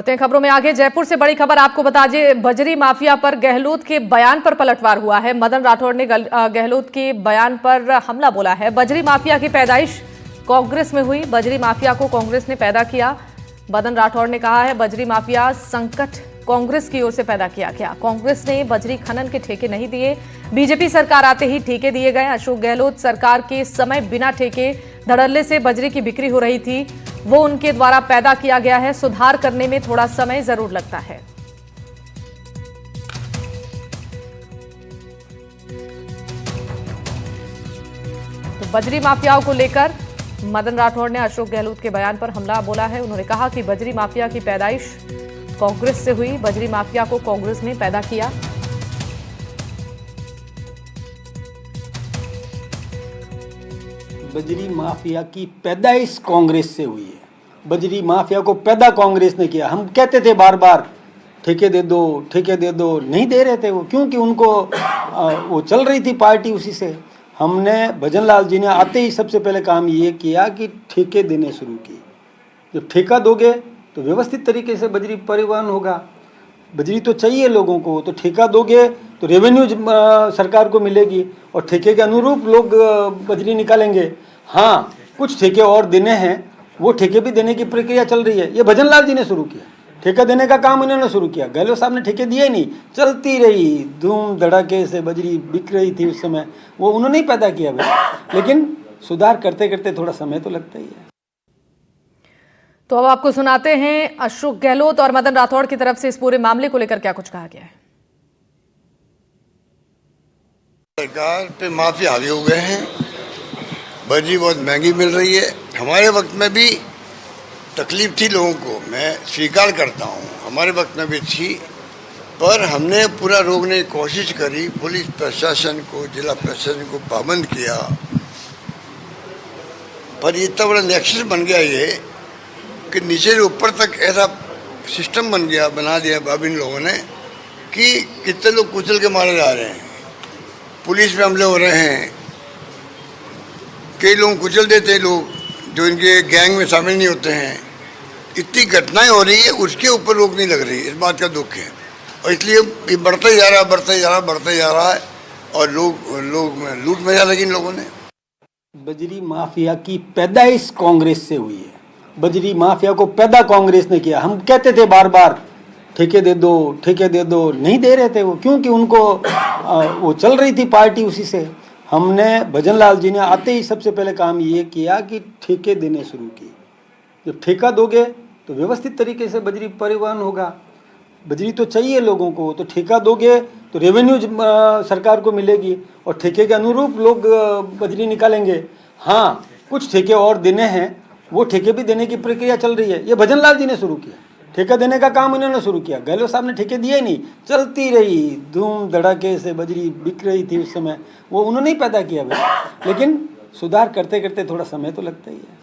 बढ़ते हैं खबरों में आगे। जयपुर से बड़ी खबर आपको बता दें, बजरी माफिया पर गहलोत के बयान पर पलटवार हुआ है। मदन राठौड़ ने गहलोत के बयान पर हमला बोला है। बजरी माफिया की पैदाइश कांग्रेस में हुई, बजरी माफिया को कांग्रेस ने पैदा किया। मदन राठौड़ ने कहा है बजरी माफिया संकट कांग्रेस की ओर से पैदा किया गया। कांग्रेस ने बजरी खनन के ठेके नहीं दिए, बीजेपी सरकार आते ही ठेके दिए गए। अशोक गहलोत सरकार के समय बिना ठेके धड़ल्ले से बजरी की बिक्री हो रही थी, वो उनके द्वारा पैदा किया गया है। सुधार करने में थोड़ा समय जरूर लगता है। तो बजरी माफियाओं को लेकर मदन राठौड़ ने अशोक गहलोत के बयान पर हमला बोला है। उन्होंने कहा कि बजरी माफिया की पैदाइश कांग्रेस से हुई, बजरी माफिया को कांग्रेस ने पैदा किया। बजरी माफिया की पैदाइश कांग्रेस से हुई है। बजरी माफिया को पैदा कांग्रेस ने किया। हम कहते थे बार बार ठेके दे दो, ठेके दे दो, नहीं दे रहे थे वो, क्योंकि उनको वो चल रही थी पार्टी उसी से। हमने भजन लाल जी ने आते ही सबसे पहले काम ये किया कि ठेके देने शुरू किए। जब ठेका दोगे तो व्यवस्थित तरीके से बजरी परिवहन होगा। बजरी तो चाहिए लोगों को, तो ठेका दोगे तो रेवेन्यू सरकार को मिलेगी और ठेके के अनुरूप लोग बजरी निकालेंगे। हाँ, कुछ ठेके और देने हैं, वो ठेके भी देने की प्रक्रिया चल रही है। ये भजन लाल जी ने शुरू किया, ठेका देने का काम इन्होंने शुरू किया। गहलोत साहब ने ठेके दिए नहीं, चलती रही धूम धड़ाके से बजरी बिक रही थी उस समय, वो उन्होंने ही पैदा किया भाई। लेकिन सुधार करते करते थोड़ा समय तो लगता ही है। तो अब आपको सुनाते हैं अशोक गहलोत और मदन राठौड़ की तरफ से इस पूरे मामले को लेकर क्या कुछ कहा गया है। सरकार पे माफी हावी हो गए हैं, बजरी बहुत महंगी मिल रही है। हमारे वक्त में भी तकलीफ थी लोगों को, मैं स्वीकार करता हूँ, हमारे वक्त में भी थी, पर हमने पूरा रोकने की कोशिश करी। पुलिस प्रशासन को, जिला प्रशासन को पाबंद किया, पर ये इतना बड़ा नेक्सस बन गया ये कि नीचे से ऊपर तक ऐसा सिस्टम बना दिया इन लोगों ने कि कितने लोग कुचल के मारे जा रहे हैं, पुलिस पे हमले हो रहे हैं, कई लोग कुचल देते हैं, लोग जो इनके गैंग में शामिल नहीं होते हैं। इतनी घटनाएं हो रही है, उसके ऊपर रोक नहीं लग रही। इस बात का दुख है और इसलिए ये बढ़ता ही जा रहा है और लोग लूट मचा लगी इन लोगों ने। बजरी माफिया की पैदाइश कांग्रेस से हुई है। बजरी माफिया को पैदा कांग्रेस ने किया। हम कहते थे बार बार ठेके दे दो, ठेके दे दो, नहीं दे रहे थे वो, क्योंकि उनको वो चल रही थी पार्टी उसी से। हमने भजन लाल जी ने आते ही सबसे पहले काम ये किया कि ठेके देने शुरू किए। जब ठेका दोगे तो व्यवस्थित तरीके से बजरी परिवहन होगा। बजरी तो चाहिए लोगों को, तो ठेका दोगे तो रेवेन्यू सरकार को मिलेगी और ठेके के अनुरूप लोग बजरी निकालेंगे। हाँ, कुछ ठेके और देने हैं, वो ठेके भी देने की प्रक्रिया चल रही है। ये भजन लाल जी ने शुरू किया, ठेका देने का काम इन्होंने शुरू किया। गहलोत साहब ने ठेके दिए नहीं, चलती रही धूम धड़ाके से बजरी बिक रही थी उस समय, वो उन्होंने ही पैदा किया भाई। लेकिन सुधार करते करते थोड़ा समय तो लगता ही है।